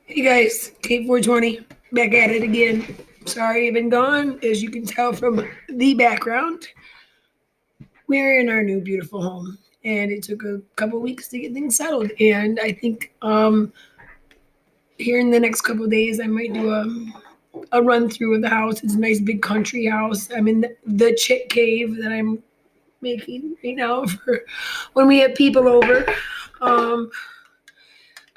Hey guys, Kate 420 back at it again. Sorry I've been gone. As you can tell from the background, we're in our new beautiful home, and it took a couple weeks to get things settled. And I think here in the next couple days, I might do a run through of the house. It's a nice big country house. I'm in the chick cave that I'm making right now for when we have people over. Um,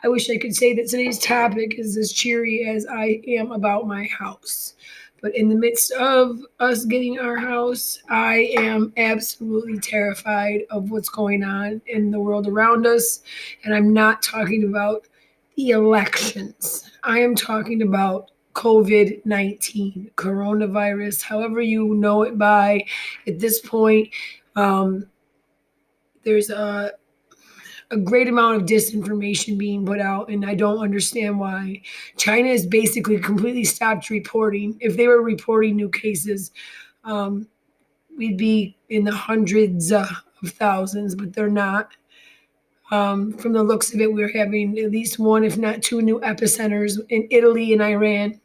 I wish I could say that today's topic is as cheery as I am about my house. But in the midst of us getting our house, I am absolutely terrified of what's going on in the world around us. And I'm not talking about the elections, I am talking about COVID-19, coronavirus, however you know it by at this point. Um, there's a great amount of disinformation being put out, and I don't understand why. China has basically completely stopped reporting. If they were reporting new cases, um, we'd be in the hundreds of thousands, but they're not. From the looks of it, we're having at least one, if not two, new epicenters in Italy and Iran.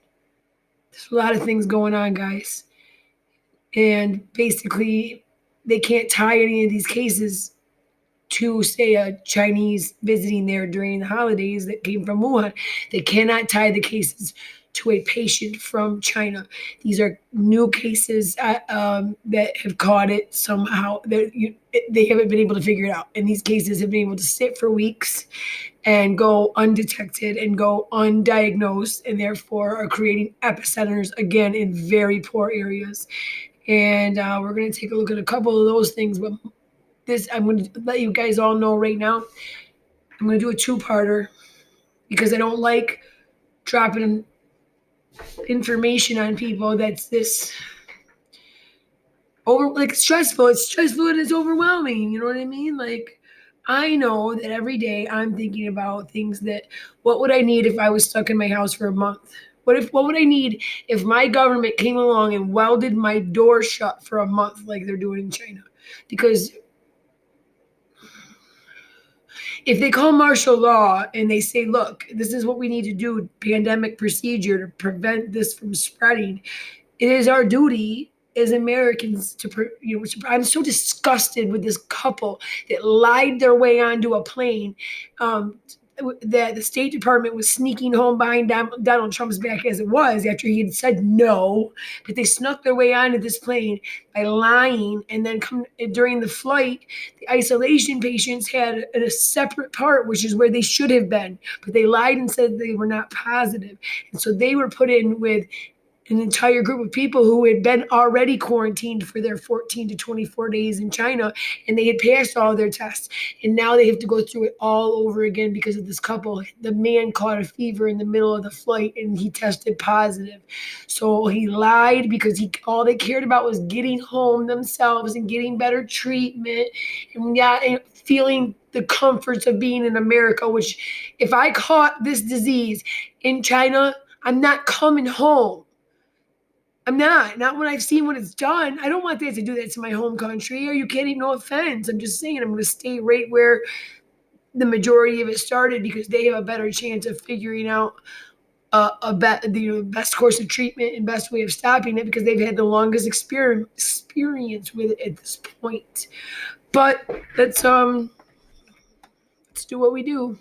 There's a lot of things going on, guys. And basically, they can't tie any of these cases to, say, a Chinese visiting there during the holidays that came from Wuhan. They cannot tie the cases to a patient from China. These are new cases that have caught it somehow. They haven't been able to figure it out. And these cases have been able to sit for weeks and go undetected and go undiagnosed, and therefore are creating epicenters again in very poor areas. And we're going to take a look at a couple of those things. But this, I'm going to let you guys all know right now. I'm going to do a two-parter because I don't like dropping information on people that's this over, like, stressful. It's stressful and it's overwhelming. You know what I mean? Like, I know that every day I'm thinking about things that, what would I need if I was stuck in my house for a month? What would I need if my government came along and welded my door shut for a month like they're doing in China? Because if they call martial law and they say, look, this is what we need to do, pandemic procedure to prevent this from spreading, it is our duty as Americans to, I'm so disgusted with this couple that lied their way onto a plane. Um, that the State Department was sneaking home behind Donald Trump's back as it was after he had said no, but they snuck their way onto this plane by lying, and then during the flight, the isolation patients had a separate part, which is where they should have been, but they lied and said they were not positive, and so they were put in with an entire group of people who had been already quarantined for their 14 to 24 days in China, and they had passed all their tests. And now they have to go through it all over again because of this couple. The man caught a fever in the middle of the flight and he tested positive. So he lied because all they cared about was getting home themselves and getting better treatment, and yeah, and feeling the comforts of being in America, which if I caught this disease in China, I'm not coming home. I'm not when I've seen what it's done. I don't want that to do that to my home country. Are you kidding? No offense. I'm just saying I'm going to stay right where the majority of it started because they have a better chance of figuring out the best course of treatment and best way of stopping it because they've had the longest experience with it at this point. But let's do what we do.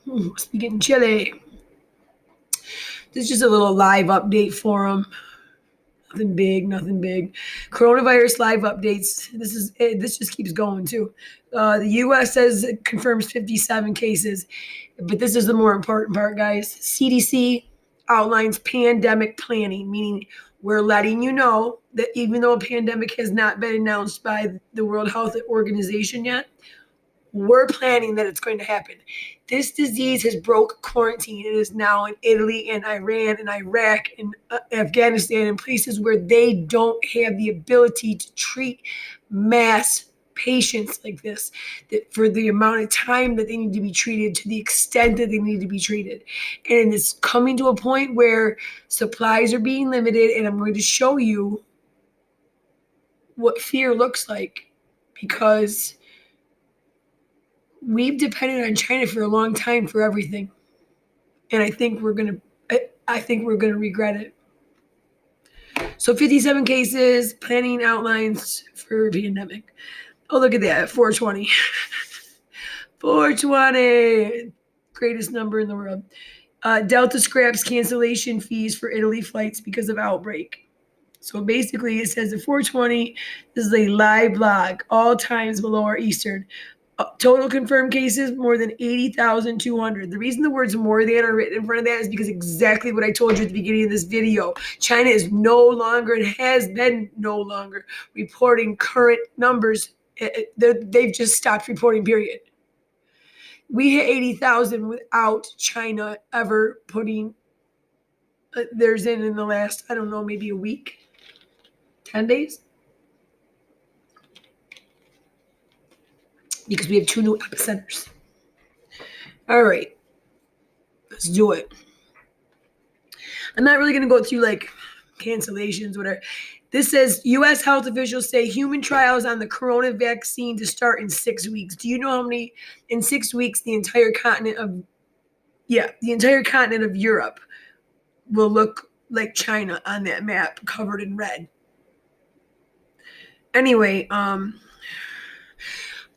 Must be getting chilly. This is just a little live update for them. Nothing big, nothing big. Coronavirus live updates. This just keeps going too. The U.S. says it confirms 57 cases, but this is the more important part, guys. CDC outlines pandemic planning, meaning we're letting you know that even though a pandemic has not been announced by the World Health Organization yet, we're planning that it's going to happen. This disease has broke quarantine. It is now in Italy and Iran and Iraq and Afghanistan and places where they don't have the ability to treat mass patients like this, that for the amount of time that they need to be treated, to the extent that they need to be treated. And it's coming to a point where supplies are being limited, and I'm going to show you what fear looks like, because we've depended on China for a long time for everything. And I think we're gonna regret it. So 57 cases, planning outlines for pandemic. Oh, look at that, 420. 420, greatest number in the world. Delta scraps cancellation fees for Italy flights because of outbreak. So basically, it says at 420, this is a live blog, all times below our Eastern. Total confirmed cases, more than 80,200. The reason the words more than are written in front of that is because exactly what I told you at the beginning of this video. China is no longer, and has been no longer, reporting current numbers. They've just stopped reporting, period. We hit 80,000 without China ever putting theirs in the last, I don't know, maybe a week, 10 days. Because we have 2 new epicenters. All right, let's do it. I'm not really going to go through like cancellations, whatever. This says U.S. health officials say human trials on the corona vaccine to start in 6 weeks. Do you know how many in 6 weeks the entire continent of Europe will look like China on that map covered in red? Anyway,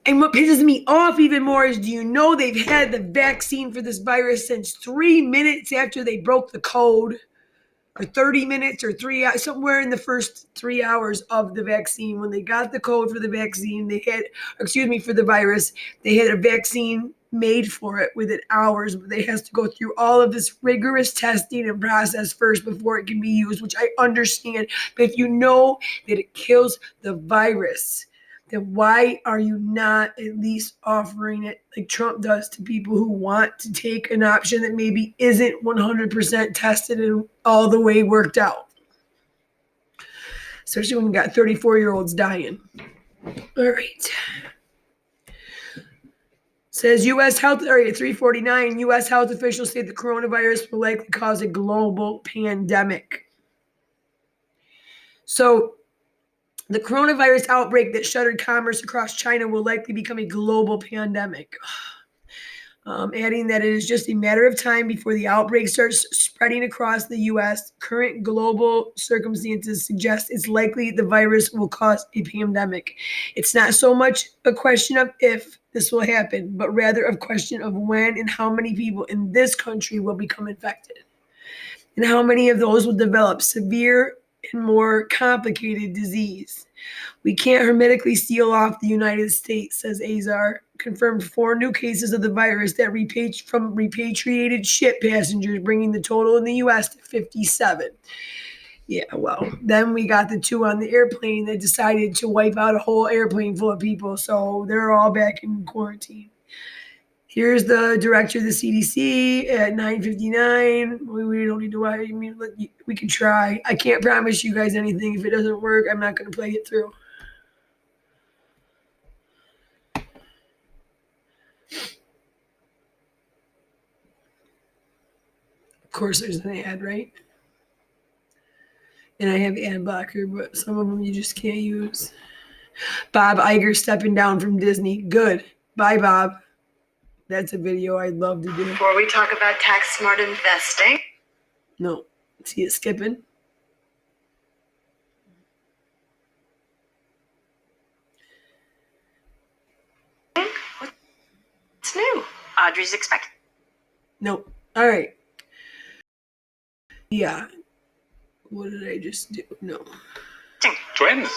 and what pisses me off even more is, do you know they've had the vaccine for this virus since 3 minutes after they broke the code, or 30 minutes or 3 hours, somewhere in the first 3 hours of the vaccine. When they got the code for the vaccine, for the virus, they had a vaccine made for it within hours, but they has to go through all of this rigorous testing and process first before it can be used, which I understand. But if you know that it kills the virus, then why are you not at least offering it like Trump does to people who want to take an option that maybe isn't 100% tested and all the way worked out? Especially when you got 34-year-olds dying. All right. Says U.S. Health, area 349, U.S. health officials say the coronavirus will likely cause a global pandemic. So the coronavirus outbreak that shuttered commerce across China will likely become a global pandemic. Adding that it is just a matter of time before the outbreak starts spreading across the U.S. Current global circumstances suggest it's likely the virus will cause a pandemic. It's not so much a question of if this will happen, but rather a question of when and how many people in this country will become infected, and how many of those will develop severe and more complicated disease. We can't hermetically seal off the United States, says Azar. Confirmed 4 new cases of the virus that from repatriated ship passengers, bringing the total in the U.S. to 57. Yeah, well, then we got the 2 on the airplane that decided to wipe out a whole airplane full of people, so they're all back in quarantine. Here's the director of the CDC at 9:59. We don't need to worry. I mean, we can try. I can't promise you guys anything. If it doesn't work, I'm not going to play it through. Of course, there's an ad, right? And I have ad blocker, but some of them you just can't use. Bob Iger stepping down from Disney. Good. Bye, Bob. That's a video I'd love to do. Before we talk about tax smart investing. No. See it skipping? What's new? Audrey's expecting. Nope. All right. Yeah. What did I just do? No. Twins.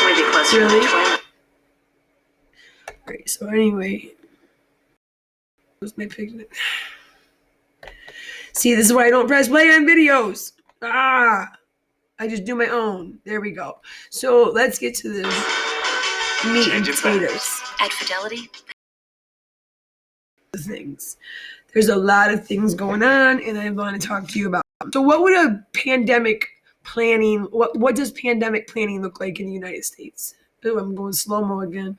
Maybe closer really? to twins. Great. So anyway, was my picture. See, this is why I don't press play on videos. I just do my own. There we go. So let's get to the meat and potatoes. At Fidelity. Things. There's a lot of things going on, and I want to talk to you about. So what would a pandemic planning, what does pandemic planning look like in the United States? Oh, I'm going slow-mo again.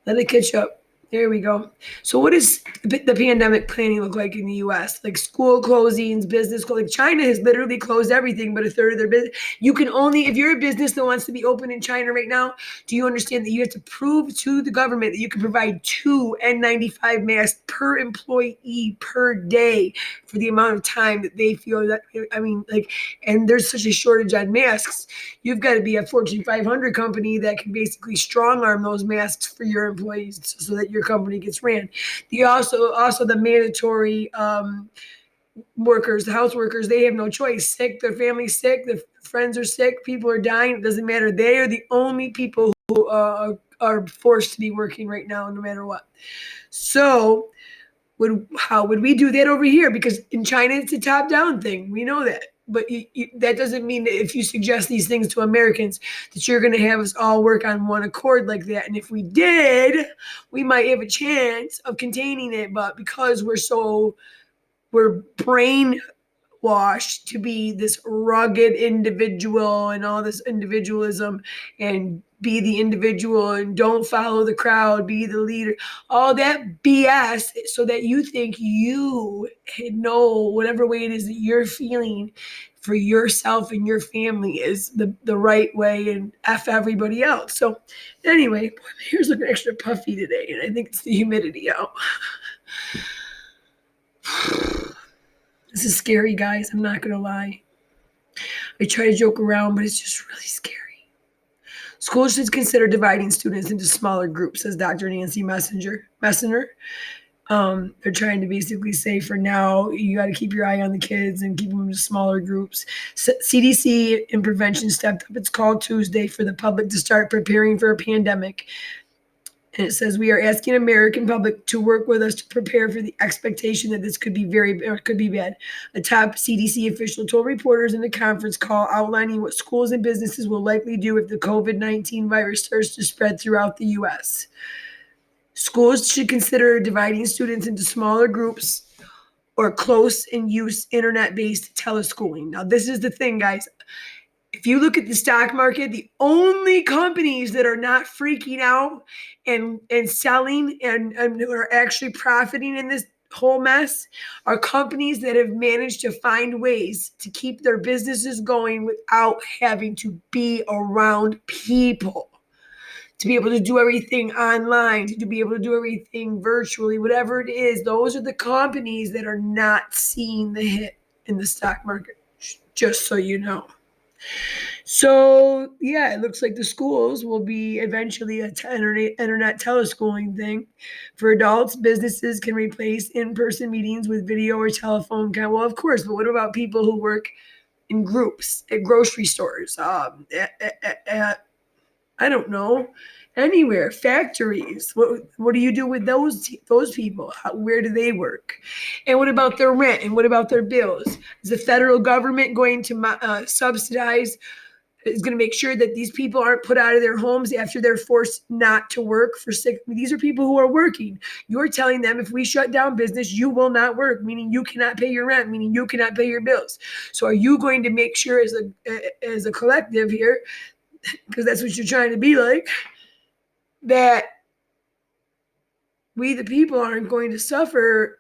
Let it catch up. There we go. So what does the pandemic planning look like in the US? Like school closings, business closings. China has literally closed everything but a third of their business. You can only, if you're a business that wants to be open in China right now, do you understand that you have to prove to the government that you can provide 2 N95 masks per employee per day for the amount of time that they feel that, I mean, like, and there's such a shortage on masks. You've got to be a Fortune 500 company that can basically strong arm those masks for your employees so that your company gets ran. The also the mandatory workers, the house workers, they have no choice. Sick, their family's sick, their friends are sick, people are dying. It doesn't matter. They are the only people who are forced to be working right now, no matter what. So how would we do that over here? Because in China, it's a top-down thing. We know that. But that doesn't mean that if you suggest these things to Americans that you're going to have us all work on one accord like that. And if we did, we might have a chance of containing it. But because we're brainwashed to be this rugged individual and all this individualism and be the individual and don't follow the crowd, be the leader, all that BS, so that you think you know whatever way it is that you're feeling for yourself and your family is the right way and F everybody else. So anyway, here's looking extra puffy today, and I think it's the humidity out. This is scary, guys. I'm not going to lie. I try to joke around, but it's just really scary. Schools should consider dividing students into smaller groups, says Dr. Nancy Messenger. They're trying to basically say for now, you got to keep your eye on the kids and keep them in smaller groups. CDC and prevention stepped up its call Tuesday for the public to start preparing for a pandemic. And it says, we are asking American public to work with us to prepare for the expectation that this could be could be bad. A top CDC official told reporters in a conference call outlining what schools and businesses will likely do if the COVID-19 virus starts to spread throughout the U.S. Schools should consider dividing students into smaller groups or close and use internet-based teleschooling. Now, this is the thing, guys. If you look at the stock market, the only companies that are not freaking out and selling and are actually profiting in this whole mess are companies that have managed to find ways to keep their businesses going without having to be around people, to be able to do everything online, to be able to do everything virtually, whatever it is. Those are the companies that are not seeing the hit in the stock market, just so you know. So, yeah, it looks like the schools will be eventually an internet teleschooling thing. For adults, businesses can replace in-person meetings with video or telephone. Well, of course, but what about people who work in groups at grocery stores, I don't know, anywhere, factories? What do you do with those people? Where do they work? And what about their rent? And what about their bills? Is the federal government going to subsidize? Is going to make sure that these people aren't put out of their homes after they're forced not to work for sick. These are people who are working. You're telling them if we shut down business, you will not work, meaning you cannot pay your rent, meaning you cannot pay your bills. So are you going to make sure as a collective here, because that's what you're trying to be like, that we the people aren't going to suffer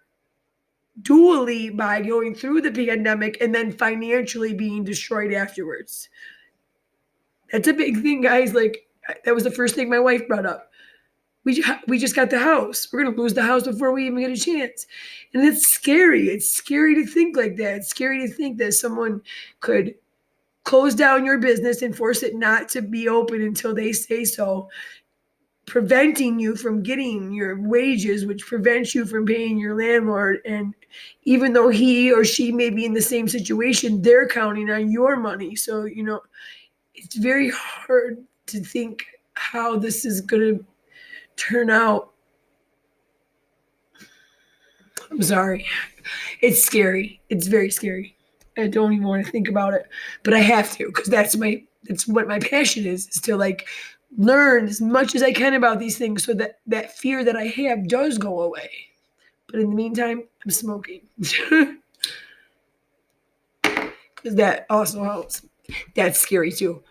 dually by going through the pandemic and then financially being destroyed afterwards? That's a big thing, guys. Like, that was the first thing my wife brought up. We just got the house. We're going to lose the house before we even get a chance. And it's scary. It's scary to think like that. It's scary to think that someone could close down your business and force it not to be open until they say so, preventing you from getting your wages, which prevents you from paying your landlord. And even though he or she may be in the same situation, they're counting on your money. So, it's very hard to think how this is going to turn out. I'm sorry. It's scary. It's very scary. I don't even want to think about it, but I have to, because that's what my passion is to like learn as much as I can about these things so that fear that I have does go away. But in the meantime, I'm smoking. Because that also helps. That's scary too.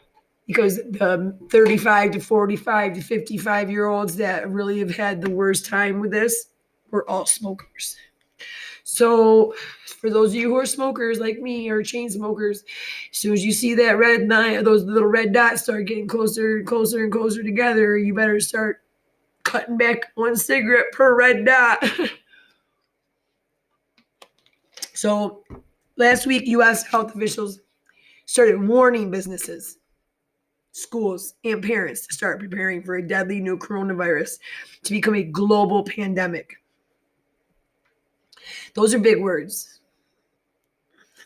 because the 35 to 45 to 55-year-olds that really have had the worst time with this were all smokers. So for those of you who are smokers like me or chain smokers, as soon as you see that red line, those little red dots start getting closer and closer and closer together, you better start cutting back one cigarette per red dot. So last week, U.S. health officials started warning businesses, schools, and parents to start preparing for a deadly new coronavirus to become a global pandemic. Those are big words.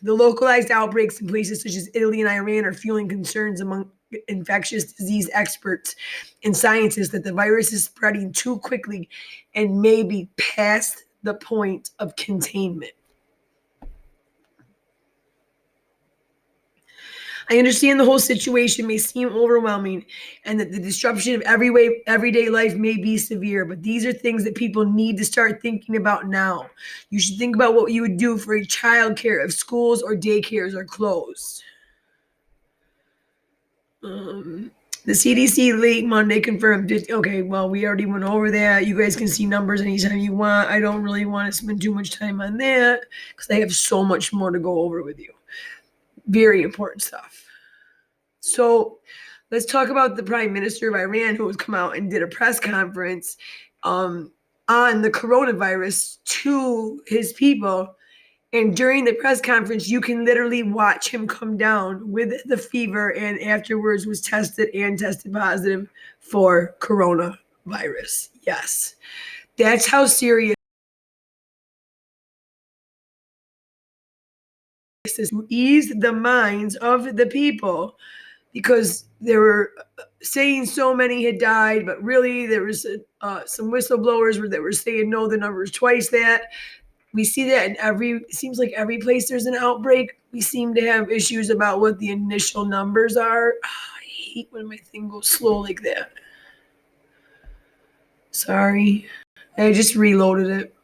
The localized outbreaks in places such as Italy and Iran are fueling concerns among infectious disease experts and scientists that the virus is spreading too quickly and may be past the point of containment. I understand the whole situation may seem overwhelming and that the disruption of everyday life may be severe, but these are things that people need to start thinking about now. You should think about what you would do for childcare if schools or daycares are closed. The CDC late Monday confirmed it. Okay, well, we already went over that. You guys can see numbers anytime you want. I don't really want to spend too much time on that because I have so much more to go over with you. Very important stuff. So let's talk about the Prime Minister of Iran, who has come out and did a press conference on the coronavirus to his people. And during the press conference, you can literally watch him come down with the fever and afterwards was tested positive for coronavirus. Yes, that's how serious this is. To ease the minds of the people because they were saying so many had died, but really there was some whistleblowers that were saying, no, the number is twice that. We see that in it seems like every place there's an outbreak, we seem to have issues about what the initial numbers are. I hate when my thing goes slow like that. Sorry. I just reloaded it.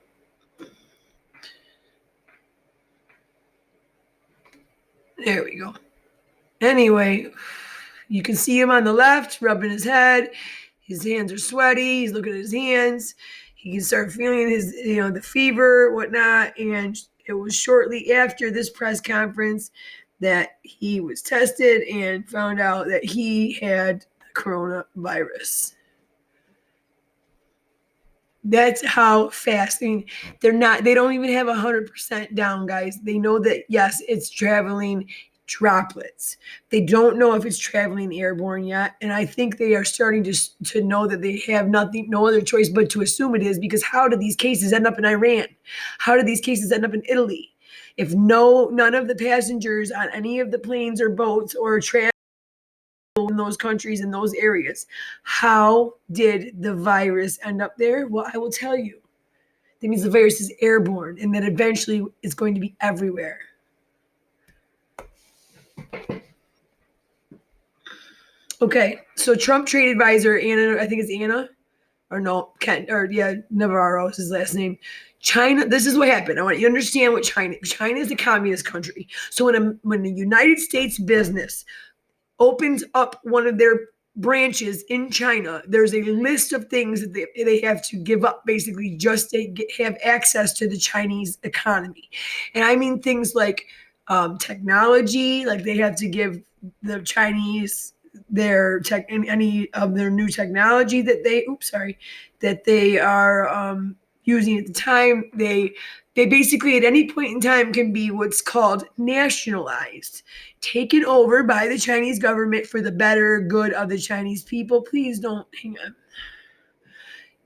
There we go. Anyway, you can see him on the left rubbing his head. His hands are sweaty. He's looking at his hands. He can start feeling his, the fever, whatnot. And it was shortly after this press conference that he was tested and found out that he had the coronavirus. That's how fast. I mean, they don't even have 100% down, guys. They know that, yes, it's traveling droplets. They don't know if it's traveling airborne yet. And I think they are starting to know that they have no other choice but to assume it is, because how did these cases end up in Iran? How did these cases end up in Italy? If none of the passengers on any of the planes or boats or travel in those countries, in those areas, how did the virus end up there? Well, I will tell you. That means the virus is airborne and that eventually it's going to be everywhere. Okay, so Trump trade advisor Anna, I think it's Anna, or no, Ken, or yeah, Navarro is his last name. China, this is what happened. I want you to understand what China is a communist country. So when the United States business opens up one of their branches in China, there's a list of things that they have to give up basically just to have access to the Chinese economy. And I mean things like technology, like they have to give the Chinese any of their new technology that they are using at the time. They basically at any point in time can be what's called nationalized, taken over by the Chinese government for the better good of the Chinese people. Please don't hang on.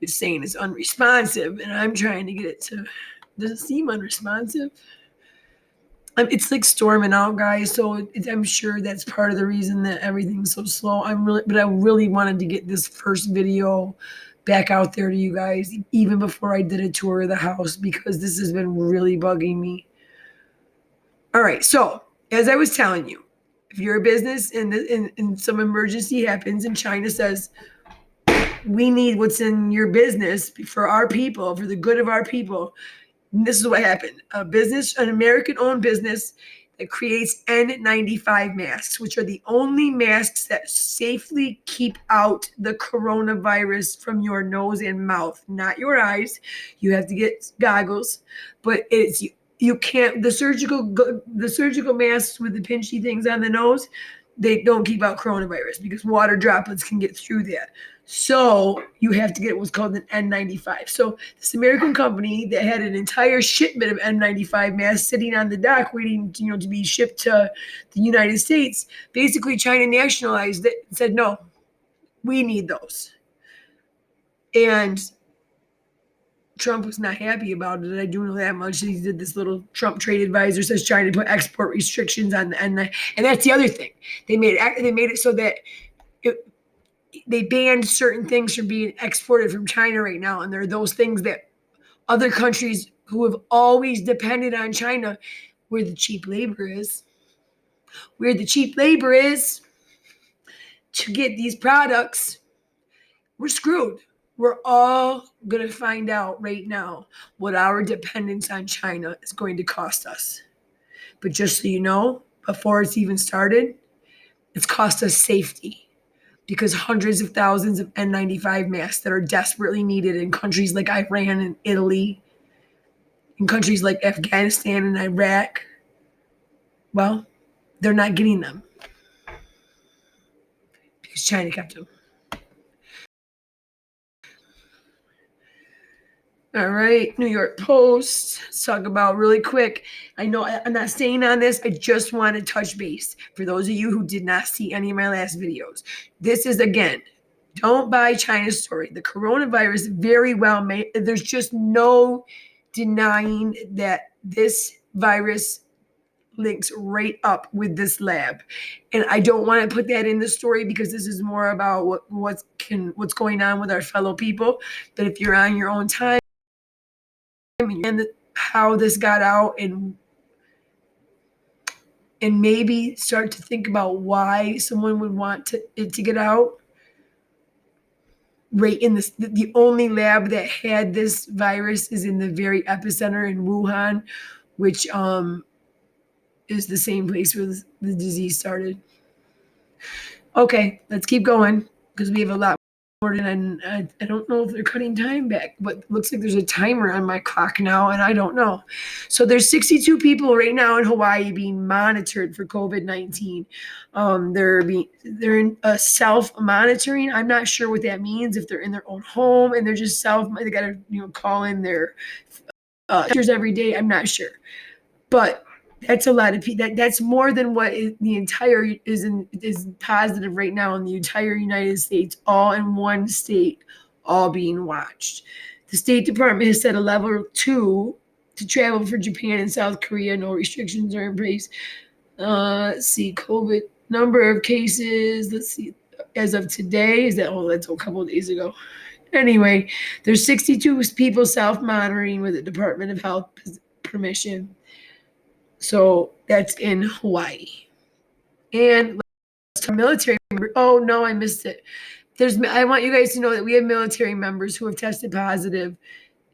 It's saying it's unresponsive, and I'm trying to get it to. Does it seem unresponsive? It's like storming out, guys. So I'm sure that's part of the reason that everything's so slow. I really wanted to get this first video back out there to you guys, even before I did a tour of the house, because this has been really bugging me. All right. So as I was telling you, if you're a business and some emergency happens and China says, we need what's in your business for our people, for the good of our people. And this is what happened. An American-owned business that creates N95 masks, which are the only masks that safely keep out the coronavirus from your nose and mouth, not your eyes. You have to get goggles, but you can't the surgical masks with the pinchy things on the nose, they don't keep out coronavirus because water droplets can get through that. So you have to get what's called an N95. So this American company that had an entire shipment of N95 masks sitting on the dock waiting, to be shipped to the United States, basically China nationalized it and said, no, we need those. And Trump was not happy about it. I do know that much. He did this little Trump trade advisor says trying to put export restrictions on the N9. And that's the other thing. They made it so that they banned certain things from being exported from China right now. And there are those things that other countries who have always depended on China, where the cheap labor is, to get these products, we're screwed. We're all going to find out right now what our dependence on China is going to cost us. But just so you know, before it's even started, it's cost us safety. Because hundreds of thousands of N95 masks that are desperately needed in countries like Iran and Italy, in countries like Afghanistan and Iraq, well, they're not getting them because China kept them. All right, New York Post. Let's talk about really quick. I know I'm not staying on this. I just want to touch base for those of you who did not see any of my last videos. This is, again, don't buy China's story. The coronavirus very well may. There's just no denying that this virus links right up with this lab. And I don't want to put that in the story because this is more about what's going on with our fellow people. But if you're on your own time, and how this got out and maybe start to think about why someone would want it to get out. Right in this, the only lab that had this virus is in the very epicenter in Wuhan, which is the same place where the disease started. Okay, let's keep going because we have a lot more, and I don't know if they're cutting time back, but it looks like there's a timer on my clock now, and I don't know. So there's 62 people right now in Hawaii being monitored for COVID-19. They're in a self-monitoring. I'm not sure what that means, if they're in their own home and they're just they got to call in their doctors every day. I'm not sure, but that's a lot of people. That's more than what the entire is positive right now in the entire United States, all in one state, all being watched. The State Department has set a level 2 to travel for Japan and South Korea. No restrictions are in place. Let's see, COVID number of cases. Let's see, as of today, that's a couple of days ago. Anyway, there's 62 people self-monitoring with the Department of Health permission. So that's in Hawaii. And let's talk military members. Oh no, I missed it. I want you guys to know that we have military members who have tested positive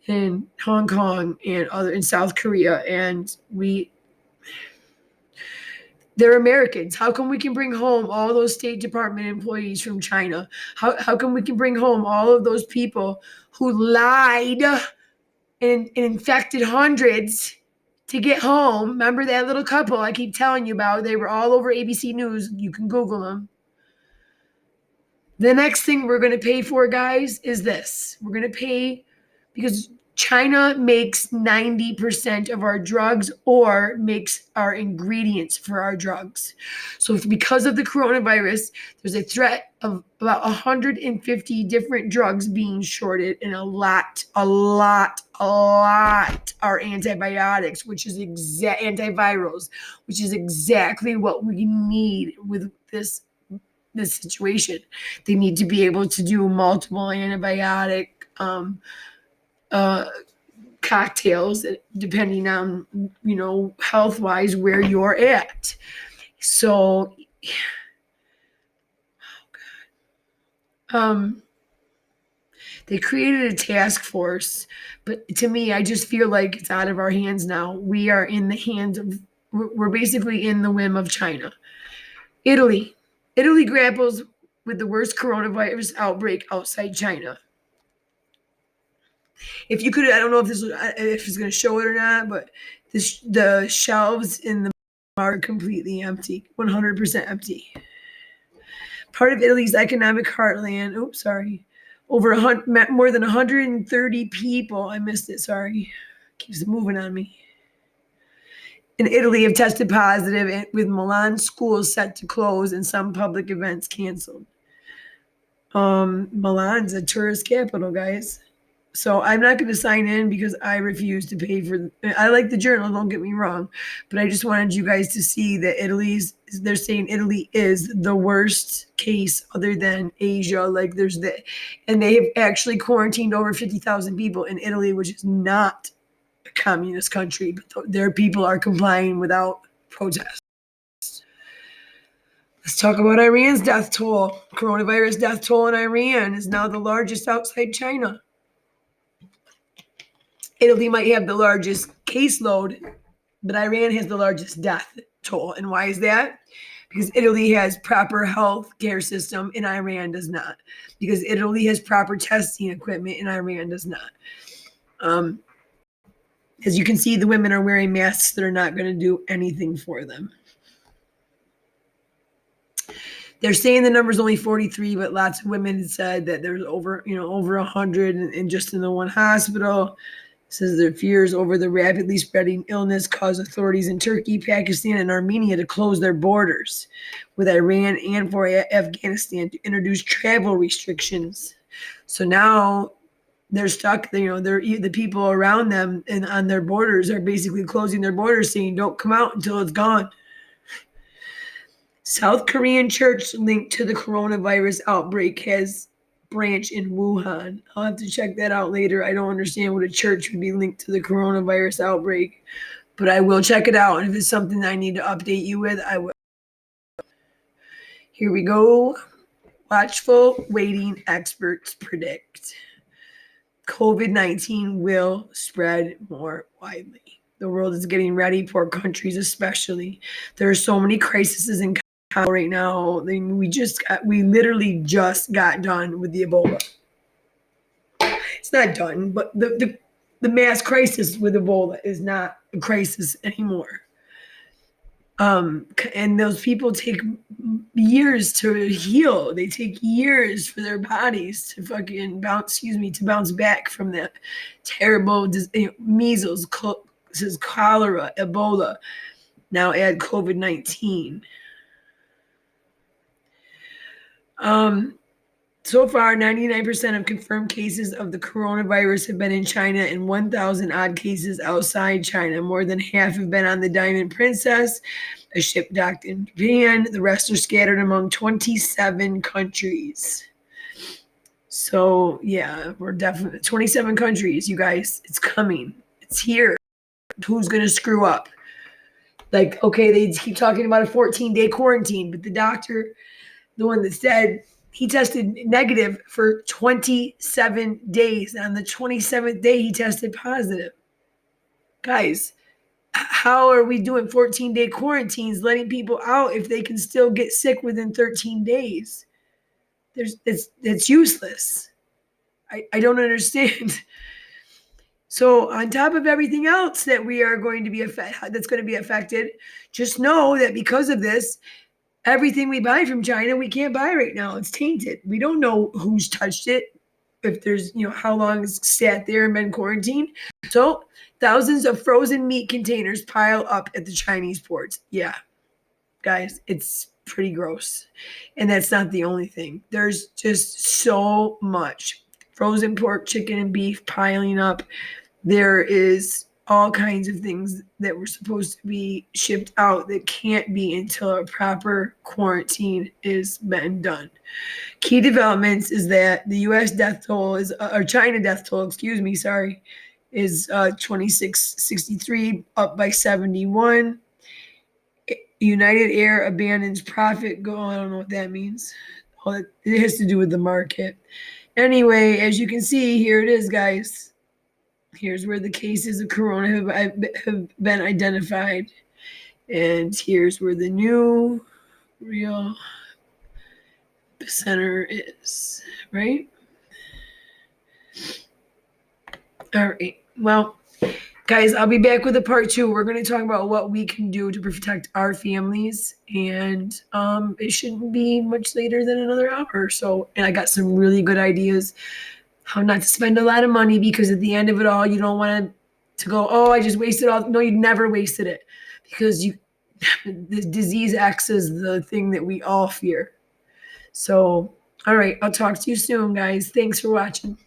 in Hong Kong and in South Korea, and they're Americans. How come we can bring home all those State Department employees from China? How come we can bring home all of those people who lied and infected hundreds to get home? Remember that little couple I keep telling you about? They were all over ABC News. You can Google them. The next thing we're going to pay for, guys, is this. We're going to pay because China makes 90% of our drugs or makes our ingredients for our drugs. So because of the coronavirus, there's a threat of about 150 different drugs being shorted, and a lot are antibiotics, which is antivirals, which is exactly what we need with this situation. They need to be able to do multiple antibiotic cocktails depending on health wise where you're at. So they created a task force, but to me, I just feel like it's out of our hands now. We are in the hands of we're basically in the whim of China. Italy grapples with the worst coronavirus outbreak outside China. If you could, I don't know if it's going to show it or not, but the shelves in the are completely empty, 100% empty. Part of Italy's economic heartland. Oops, sorry. More than 130 people. I missed it. Sorry, keeps moving on me. In Italy, have tested positive, with Milan schools set to close and some public events canceled. Milan's a tourist capital, guys. So I'm not going to sign in because I refuse to pay for. I like the journal, don't get me wrong, but I just wanted you guys to see that they're saying Italy is the worst case other than Asia. Like and they have actually quarantined over 50,000 people in Italy, which is not a communist country, but their people are complying without protest. Let's talk about Iran's death toll. Coronavirus death toll in Iran is now the largest outside China. Italy might have the largest caseload, but Iran has the largest death toll. And why is that? Because Italy has proper health care system and Iran does not. Because Italy has proper testing equipment and Iran does not. As you can see, the women are wearing masks that are not going to do anything for them. They're saying the number's only 43, but lots of women said that there's over 100 and just in the one hospital. Says their fears over the rapidly spreading illness caused authorities in Turkey, Pakistan, and Armenia to close their borders with Iran and for Afghanistan to introduce travel restrictions. So now they're stuck. The people around them and on their borders are basically closing their borders, saying don't come out until it's gone. South Korean church linked to the coronavirus outbreak has branch in Wuhan. I'll have to check that out later. I don't understand what a church would be linked to the coronavirus outbreak, but I will check it out. And if it's something I need to update you with, I will. Here we go. Watchful waiting experts predict COVID-19 will spread more widely. The world is getting ready, poor countries especially. There are so many crises in right now. I mean, we literally just got done with the Ebola. It's not done, but the mass crisis with Ebola is not a crisis anymore. And those people take years to heal. They take years for their bodies to bounce back from that terrible measles, cholera, Ebola. Now add COVID-19. So far, 99% of confirmed cases of the coronavirus have been in China and 1,000 odd cases outside China. More than half have been on the Diamond Princess, a ship docked in Japan. The rest are scattered among 27 countries. So, yeah, we're definitely 27 countries, you guys. It's coming. It's here. Who's going to screw up? Like, okay, they keep talking about a 14-day quarantine, but the doctor, the one that said he tested negative for 27 days. On the 27th day, he tested positive. Guys, how are we doing 14-day quarantines, letting people out if they can still get sick within 13 days? It's useless. I don't understand. So on top of everything else that we are going to be that's going to be affected, just know that because of this, everything we buy from China, we can't buy right now. It's tainted. We don't know who's touched it, if there's, how long it's sat there and been quarantined. So thousands of frozen meat containers pile up at the Chinese ports. Yeah, guys, it's pretty gross. And that's not the only thing. There's just so much frozen pork, chicken, and beef piling up. There is all kinds of things that were supposed to be shipped out that can't be until a proper quarantine is been done. Key developments is that the U.S. death toll China death toll, is 2663, up by 71. United Air abandons profit goal. I don't know what that means. It has to do with the market. Anyway, as you can see, here it is, guys. Here's where the cases of corona have been identified. And here's where the new real center is, right? All right. Well, guys, I'll be back with a part 2. We're going to talk about what we can do to protect our families, and it shouldn't be much later than another hour or so. And I got some really good ideas how not to spend a lot of money, because at the end of it all, you don't want to go, oh, I just wasted all. No, you never wasted it, because the disease X is the thing that we all fear. So, all right, I'll talk to you soon, guys. Thanks for watching.